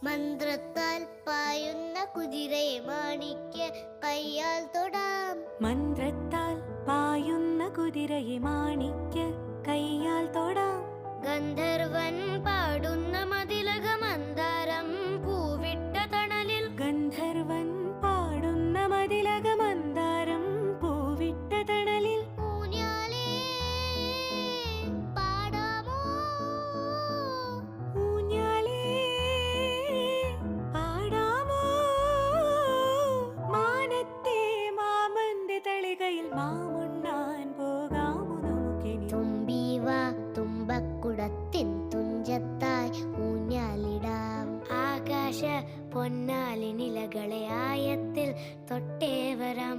മന്ത്രത്താൽ പായുന്ന കുതിരയെ മാണിക്യ കയ്യാൽ തൊടാം. മന്ത്രത്താൽ പായുന്ന കുതിരയെ മാണിക്യ കയ്യാൽ തൊടാം. ഗന്ധർവൻ പാടുന്ന മതിലക മന്ദാരം പൂവിട്ട തണലിൽ. ഗന്ധർവൻ പാടുന്ന മതിലക മന്ദാരം പൂവിട്ട തണലിൽ. ഊഞ്ഞാലേ പാടാമോ, ഊഞ്ഞാലേ പാടാമോ, മാനത്തെ മാമന്റെ തളികയിൽ മാമുണ്ണാൻ പോകാമോ നമുക്കിനി. തുമ്പീവ തുമ്പക്കുടത്തിൻ തുഞ്ചത്തായി ഊഞ്ഞാലിടാം. ആകാശ പൊന്നാലിനിലകളെ ആയത്തിൽ തൊട്ടേ വരാം.